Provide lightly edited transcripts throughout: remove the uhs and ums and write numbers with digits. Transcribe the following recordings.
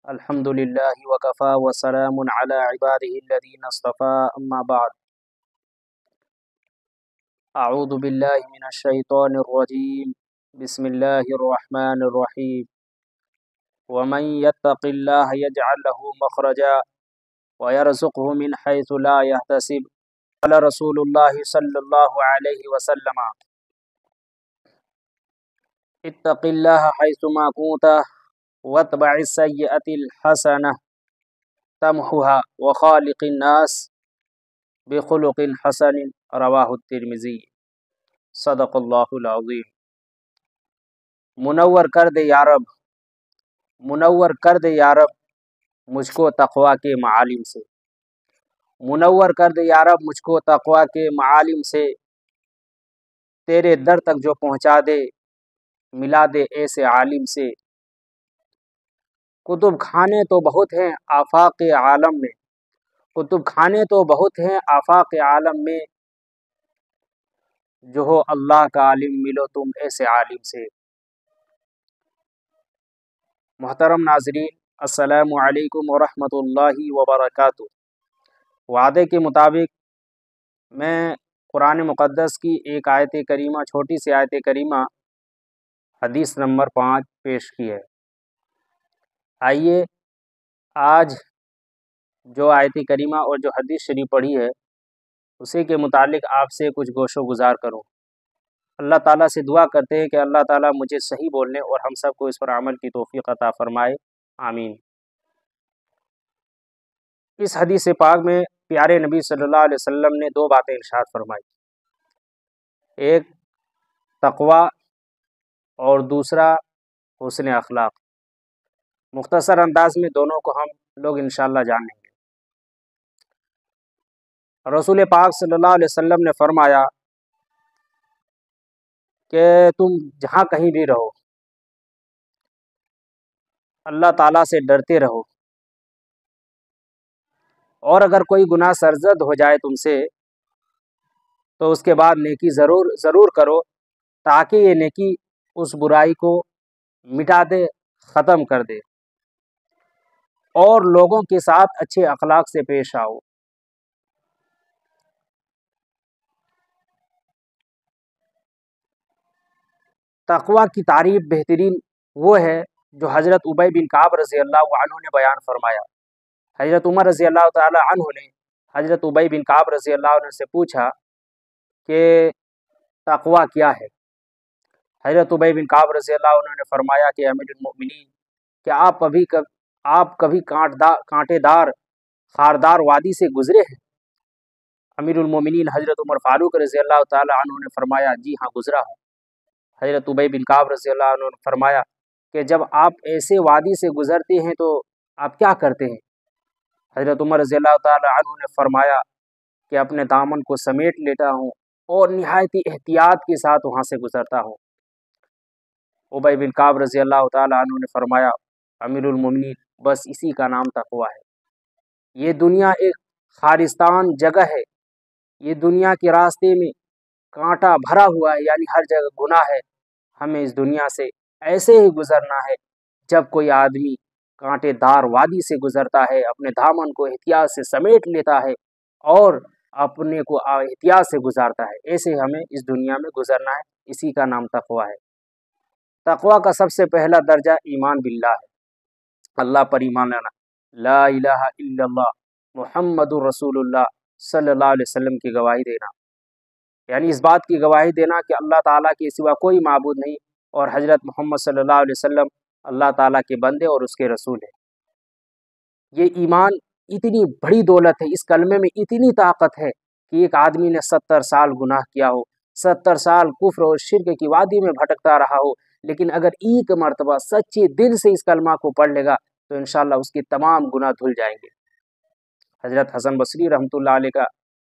الحمد لله وكفى وسلام على عباده الذين اصطفى أما بعد. أعوذ بالله من الشيطان الرجيم. بسم الله الرحمن الرحيم. ومن يتق الله يجعل له مخرجا ويرزقه من حيث لا يحتسب. قال رسول الله صلى الله عليه وسلم: اتق الله حيثما كنت واتبع السيئة الحسنة تمحها وخالق الناس بخلق حسن. رواہ الترمذی. صدق اللہ العظیم. منور کر دے یا رب، منور کر دے یا رب مجھ کو تقویٰ کے معالم سے، منور کر دے یا رب مجھ کو تقویٰ کے معالم سے، تیرے در تک جو پہنچا دے ملا دے ایسے عالم سے۔ کتب خانے تو بہت ہیں آفاق عالم میں، کتب خانے تو بہت ہیں آفاق عالم میں، جو ہو اللہ کا عالم ملو تم ایسے عالم سے۔ محترم ناظرین، السلام علیکم ورحمۃ اللہ وبرکاتہ۔ وعدے کے مطابق میں قرآن مقدس کی ایک آیت کریمہ، چھوٹی سی آیت کریمہ، حدیث نمبر 5 پیش کی ہے۔ آئیے آج جو آیت کریمہ اور جو حدیث شریف پڑھی ہے اسی کے متعلق آپ سے کچھ گوش و گزار کروں۔ اللہ تعالیٰ سے دعا کرتے ہیں کہ اللہ تعالیٰ مجھے صحیح بولنے اور ہم سب کو اس پر عمل کی توفیق عطا فرمائے، آمین۔ اس حدیث پاک میں پیارے نبی صلی اللہ علیہ وسلم نے دو باتیں ارشاد فرمائی، ایک تقوی اور دوسرا حسن اخلاق۔ مختصر انداز میں دونوں کو ہم لوگ انشاءاللہ جان لیں گے۔ رسول پاک صلی اللہ علیہ وسلم نے فرمایا کہ تم جہاں کہیں بھی رہو اللہ تعالیٰ سے ڈرتے رہو، اور اگر کوئی گناہ سرزد ہو جائے تم سے تو اس کے بعد نیکی ضرور کرو، تاکہ یہ نیکی اس برائی کو مٹا دے، ختم کر دے، اور لوگوں کے ساتھ اچھے اخلاق سے پیش آؤ۔ تقوی کی تعریف بہترین وہ ہے جو حضرت ابی بن کعب رضی اللہ عنہ نے بیان فرمایا۔ حضرت عمر رضی اللہ تعالی عنہ نے حضرت ابی بن کعب رضی اللہ عنہ سے پوچھا کہ تقوی کیا ہے؟ حضرت ابی بن کعب رضی اللہ عنہ نے فرمایا کہ امیر المؤمنین، کہ آپ کبھی کانٹے دار خاردار وادی سے گزرے ہیں؟ امیر المؤمنین حضرت عمر فاروق رضی اللہ تعالی عنہ نے فرمایا جی ہاں گزرا ہوں۔ حضرت ابی بن کعب رضی اللہ عنہ نے فرمایا کہ جب آپ ایسے وادی سے گزرتے ہیں تو آپ کیا کرتے ہیں؟ حضرت عمر رضی اللہ تعالی عنہ نے فرمایا کہ اپنے دامن کو سمیٹ لیتا ہوں اور نہایت احتیاط کے ساتھ وہاں سے گزرتا ہوں۔ ابی بن کعب رضی اللہ تعالی عنہ نے فرمایا امیر المومنین، بس اسی کا نام تقوی ہے۔ یہ دنیا ایک خارستان جگہ ہے، یہ دنیا کے راستے میں کانٹا بھرا ہوا ہے، یعنی ہر جگہ گناہ ہے۔ ہمیں اس دنیا سے ایسے ہی گزرنا ہے۔ جب کوئی آدمی کانٹے دار وادی سے گزرتا ہے، اپنے دامن کو احتیاط سے سمیٹ لیتا ہے اور اپنے کو احتیاط سے گزارتا ہے، ایسے ہمیں اس دنیا میں گزرنا ہے، اسی کا نام تقوی ہے۔ تقوی کا سب سے پہلا درجہ ایمان باللہ ہے، اللہ پر ایمان لانا، لا الہ الا اللہ محمد رسول اللہ صلی اللہ علیہ وسلم کی گواہی دینا، یعنی اس بات کی گواہی دینا کہ اللہ تعالیٰ کے سوا کوئی معبود نہیں، اور حضرت محمد صلی اللہ علیہ وسلم اللہ تعالیٰ کے بندے اور اس کے رسول ہیں۔ یہ ایمان اتنی بڑی دولت ہے، اس کلمے میں اتنی طاقت ہے کہ ایک آدمی نے 70 سال گناہ کیا ہو، 70 سال کفر اور شرک کی وادی میں بھٹکتا رہا ہو، لیکن اگر ایک مرتبہ سچے دل سے اس کلمہ کو پڑھ لے گا تو انشاءاللہ اس کے تمام گناہ دھل جائیں گے۔ حضرت حسن بصری رحمۃ اللہ علیہ کا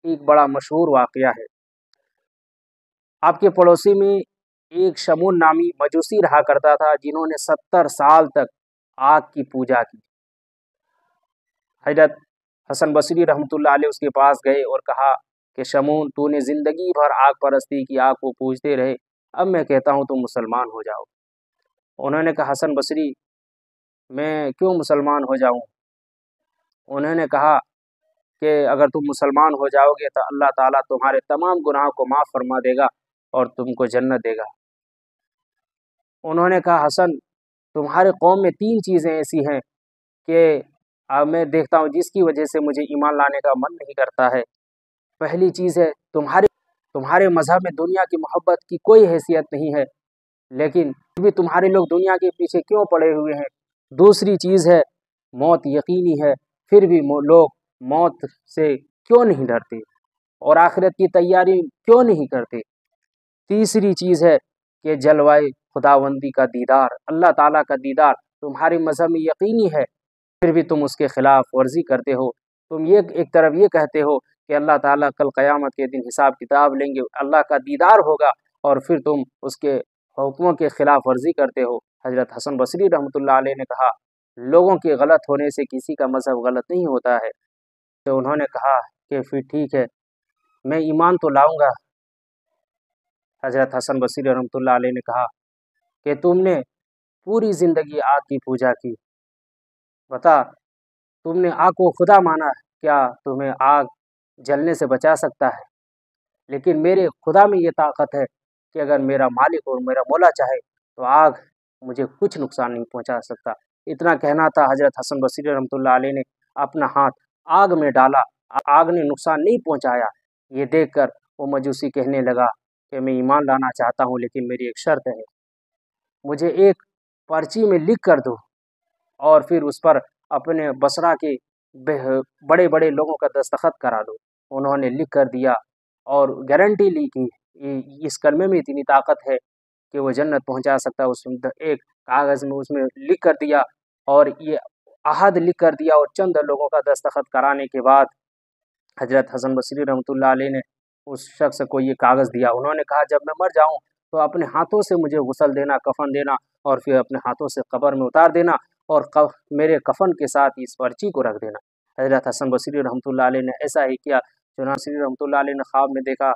ایک بڑا مشہور واقعہ ہے۔ آپ کے پڑوسی میں ایک شمون نامی مجوسی رہا کرتا تھا، جنہوں نے 70 سال تک آگ کی پوجا کی۔ حضرت حسن بصری رحمۃ اللہ علیہ اس کے پاس گئے اور کہا کہ شمون، تو نے زندگی بھر آگ پرستی کی، آگ کو پوجتے رہے، اب میں کہتا ہوں تم مسلمان ہو جاؤ۔ انہوں نے کہا حسن بصری، میں کیوں مسلمان ہو جاؤں؟ انہوں نے کہا کہ اگر تم مسلمان ہو جاؤ گے تو اللہ تعالیٰ تمہارے تمام گناہوں کو معاف فرما دے گا اور تم کو جنت دے گا۔ انہوں نے کہا حسن، تمہارے قوم میں 3 چیزیں ایسی ہیں کہ میں دیکھتا ہوں جس کی وجہ سے مجھے ایمان لانے کا من نہیں کرتا ہے۔ پہلی چیز ہے تمہارے مذہب میں دنیا کی محبت کی کوئی حیثیت نہیں ہے، لیکن پھر بھی تمہارے لوگ دنیا کے پیچھے کیوں پڑے ہوئے ہیں؟ دوسری چیز ہے موت یقینی ہے، پھر بھی لوگ موت سے کیوں نہیں ڈرتے اور آخرت کی تیاری کیوں نہیں کرتے؟ تیسری چیز ہے کہ جلوائے خداوندی کا دیدار، اللہ تعالیٰ کا دیدار تمہارے مذہب میں یقینی ہے، پھر بھی تم اس کے خلاف ورزی کرتے ہو۔ تم ایک طرف یہ کہتے ہو کہ اللہ تعالیٰ کل قیامت کے دن حساب کتاب لیں گے، اللہ کا دیدار ہوگا، اور پھر تم اس کے حکموں کے خلاف ورزی کرتے ہو۔ حضرت حسن بصری رحمۃ اللہ علیہ نے کہا لوگوں کے غلط ہونے سے کسی کا مذہب غلط نہیں ہوتا ہے۔ تو انہوں نے کہا کہ پھر ٹھیک ہے، میں ایمان تو لاؤں گا۔ حضرت حسن بصری رحمۃ اللہ علیہ نے کہا کہ تم نے پوری زندگی آگ کی پوجا کی، بتا تم نے آگ کو خدا مانا، کیا تمہیں آگ جلنے سے بچا سکتا ہے؟ لیکن میرے خدا میں یہ طاقت ہے کہ اگر میرا مالک اور میرا مولا چاہے تو آگ مجھے کچھ نقصان نہیں پہنچا سکتا۔ اتنا کہنا تھا، حضرت حسن بصری رحمۃ اللہ علیہ نے اپنا ہاتھ آگ میں ڈالا، آگ نے نقصان نہیں پہنچایا۔ یہ دیکھ کر وہ مجوسی کہنے لگا کہ میں ایمان لانا چاہتا ہوں، لیکن میری ایک شرط ہے، مجھے ایک پرچی میں لکھ کر دو اور پھر اس پر اپنے بصرہ کے بڑے بڑے لوگوں کا دستخط کرا دو۔ انہوں نے لکھ کر دیا اور گارنٹی لی کہ اس کلمے میں اتنی طاقت ہے کہ وہ جنت پہنچا سکتا ہے۔ اس ایک کاغذ میں اس میں لکھ کر دیا اور یہ عہد لکھ کر دیا، اور چند لوگوں کا دستخط کرانے کے بعد حضرت حسن بصری رحمۃ اللہ علیہ نے اس شخص کو یہ کاغذ دیا۔ انہوں نے کہا جب میں مر جاؤں تو اپنے ہاتھوں سے مجھے غسل دینا، کفن دینا، اور پھر اپنے ہاتھوں سے قبر میں اتار دینا اور میرے کفن کے ساتھ اس پرچی کو رکھ دینا۔ حضرت حسن بصری رحمۃ اللہ علیہ نے ایسا ہی کیا۔ چنانچہ رحمۃ اللہ علیہ نے خواب میں دیکھا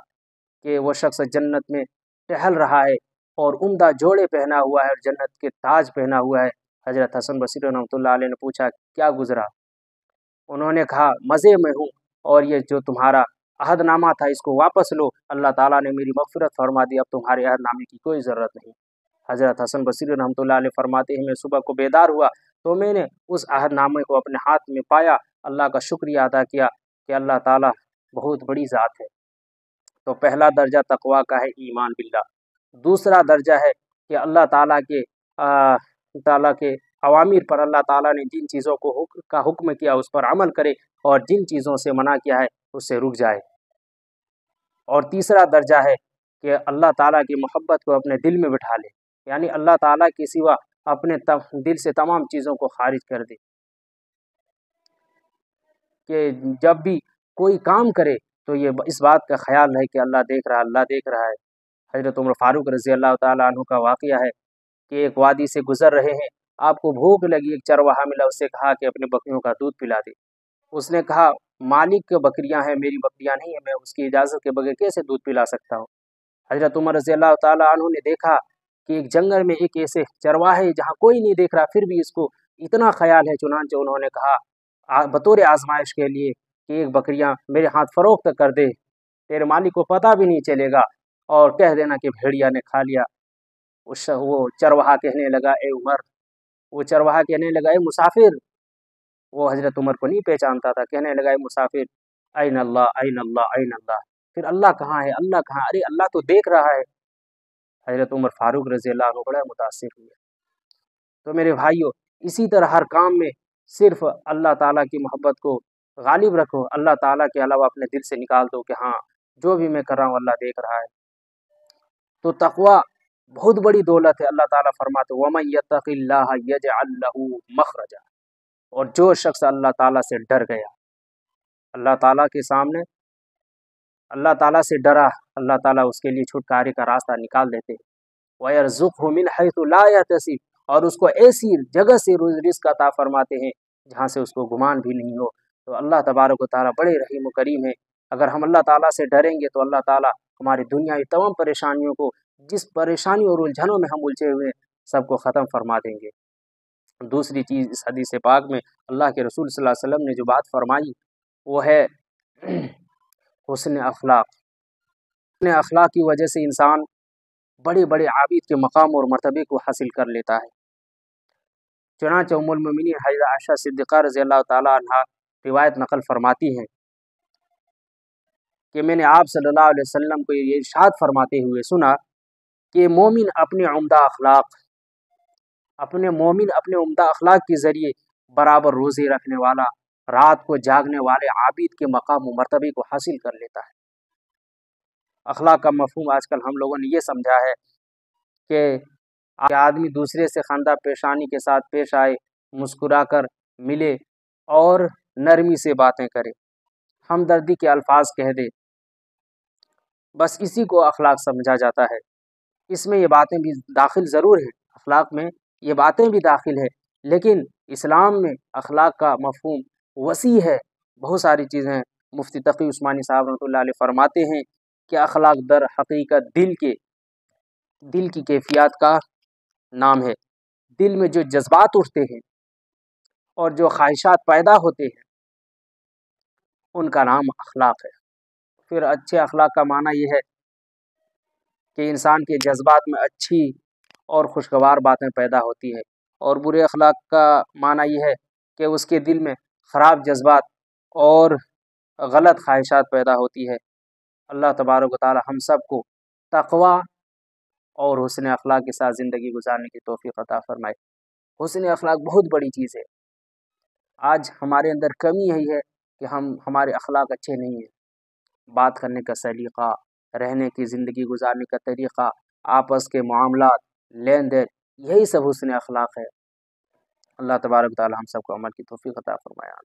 کہ وہ شخص جنت میں ٹہل رہا ہے اور عمدہ جوڑے پہنا ہوا ہے اور جنت کے تاج پہنا ہوا ہے۔ حضرت حسن بصری رحمۃ اللہ علیہ نے پوچھا کیا گزرا؟ انہوں نے کہا مزے میں ہوں، اور یہ جو تمہارا عہد نامہ تھا اس کو واپس لو، اللہ تعالیٰ نے میری مغفرت فرما دی، اب تمہارے عہد نامے کی کوئی ضرورت نہیں۔ حضرت حسن بصری رحمۃ اللہ علیہ فرماتے ہیں میں صبح کو بیدار ہوا تو میں نے اس عہد نامے کو اپنے ہاتھ میں پایا، اللہ کا شکریہ ادا کیا کہ اللہ تعالیٰ بہت بڑی ذات ہے۔ تو پہلا درجہ تقویٰ کا ہے ایمان باللہ۔ دوسرا درجہ ہے کہ اللہ تعالیٰ کے اوامر پر اللہ تعالیٰ نے جن چیزوں کا حکم کیا اس پر عمل کرے، اور جن چیزوں سے منع کیا ہے اس سے رک جائے۔ اور تیسرا درجہ ہے کہ اللہ تعالیٰ کی محبت کو اپنے دل میں بٹھا لے، یعنی اللہ تعالیٰ کے سوا اپنے دل سے تمام چیزوں کو خارج کر دے، کہ جب بھی کوئی کام کرے تو یہ اس بات کا خیال رہے کہ اللہ دیکھ رہا ہے، اللہ دیکھ رہا ہے۔ حضرت عمر فاروق رضی اللہ تعالیٰ عنہ کا واقعہ ہے کہ ایک وادی سے گزر رہے ہیں، آپ کو بھوک لگی، ایک چرواہا ملا، اس سے کہا کہ اپنی بکریوں کا دودھ پلا دے۔ اس نے کہا مالک کی بکریاں ہیں، میری بکریاں نہیں ہیں، میں اس کی اجازت کے بغیر کیسے دودھ پلا سکتا ہوں؟ حضرت عمر رضی اللہ تعالیٰ عنہ نے دیکھا کہ ایک جنگل میں ایک ایسے چرواہے جہاں کوئی نہیں دیکھ رہا، پھر بھی اس کو اتنا خیال ہے، چنانچہ انہوں نے کہا بطور آزمائش کے لیے کہ ایک بکریاں میرے ہاتھ فروخت کر دے، تیرے مالک کو پتہ بھی نہیں چلے گا، اور کہہ دینا کہ بھیڑیا نے کھا لیا۔ وہ چرواہا کہنے لگا اے عمر، وہ چرواہا کہنے لگا اے مسافر، وہ حضرت عمر کو نہیں پہچانتا تھا، کہنے لگا اے مسافر این اللہ این اللہ این اللہ، پھر اللہ کہاں ہے، اللہ کہاں؟ ارے اللہ تو دیکھ رہا ہے۔ حضرت عمر فاروق رضی اللہ عنہ بڑا متاثر ہوئے۔ تو میرے بھائیوں، اسی طرح ہر کام میں صرف اللہ تعالیٰ کی محبت کو غالب رکھو، اللہ تعالیٰ کے علاوہ اپنے دل سے نکال دو کہ ہاں جو بھی میں کر رہا ہوں اللہ دیکھ رہا ہے۔ تو تقویٰ بہت بڑی دولت ہے۔ اللہ تعالیٰ فرماتے وَمَن يَتَّقِ اللَّهَ يَجْعَل لَّهُ مَخْرَجًا، اور جو شخص اللہ تعالیٰ سے ڈر گیا، اللہ تعالیٰ کے سامنے اللہ تعالیٰ سے ڈرا، اللہ تعالیٰ اس کے لیے چھٹکارے کا راستہ نکال دیتے ہیں۔ وَيَرْزُقْهُ مِنْ حَيْثُ لَا يَحْتَسِبُ، اور اس کو ایسی جگہ سے رزق عطا فرماتے ہیں جہاں سے اس کو گمان بھی نہیں ہو۔ تو اللہ تبارک و تعالیٰ بڑے رحیم و کریم ہے۔ اگر ہم اللہ تعالیٰ سے ڈریں گے تو اللہ تعالیٰ ہماری دنیا کی تمام پریشانیوں کو، جس پریشانی اور الجھنوں میں ہم الجھے ہوئے ہیں، سب کو ختم فرما دیں گے۔ دوسری چیز اس حدیث پاک میں اللہ کے رسول صلی اللہ علیہ وسلم نے جو بات فرمائی وہ ہے حسن اخلاق۔ حسن اخلاق کی وجہ سے انسان بڑے بڑے عابد کے مقام اور مرتبے کو حاصل کر لیتا ہے۔ چنانچہ ام المؤمنین حضرت عائشہ صدیقہ رضی اللہ تعالی عنہا روایت نقل فرماتی ہیں کہ میں نے آپ صلی اللہ علیہ وسلم کو یہ ارشاد فرماتے ہوئے سنا کہ مومن اپنے عمدہ اخلاق کے ذریعے برابر روزے رکھنے والا، رات کو جاگنے والے عابد کے مقام و مرتبے کو حاصل کر لیتا ہے۔ اخلاق کا مفہوم آج کل ہم لوگوں نے یہ سمجھا ہے کہ آدمی دوسرے سے خندہ پیشانی کے ساتھ پیش آئے، مسکرا کر ملے اور نرمی سے باتیں کرے، ہمدردی کے الفاظ کہہ دے، بس اسی کو اخلاق سمجھا جاتا ہے۔ اس میں یہ باتیں بھی داخل ضرور ہیں، اخلاق میں یہ باتیں بھی داخل ہے، لیکن اسلام میں اخلاق کا مفہوم وسیع ہے، بہت ساری چیزیں ہیں۔ مفتی تقی عثمانی صاحب رحمۃ اللہ علیہ فرماتے ہیں کہ اخلاق در حقیقت دل کی کیفیات کا نام ہے۔ دل میں جو جذبات اٹھتے ہیں اور جو خواہشات پیدا ہوتے ہیں ان کا نام اخلاق ہے۔ پھر اچھے اخلاق کا معنی یہ ہے کہ انسان کے جذبات میں اچھی اور خوشگوار باتیں پیدا ہوتی ہے، اور برے اخلاق کا معنی یہ ہے کہ اس کے دل میں خراب جذبات اور غلط خواہشات پیدا ہوتی ہے۔ اللہ تبارک و تعالی ہم سب کو تقوی اور حسن اخلاق کے ساتھ زندگی گزارنے کی توفیق عطا فرمائے۔ حسن اخلاق بہت بڑی چیز ہے۔ آج ہمارے اندر کمی یہی ہے کہ ہمارے اخلاق اچھے نہیں ہیں۔ بات کرنے کا سلیقہ، رہنے کی زندگی گزارنے کا طریقہ، آپس کے معاملات، لین دین، یہی سب حسن اخلاق ہے۔ اللہ تبارک و تعالی ہم سب کو عمل کی توفیق عطا فرمائے۔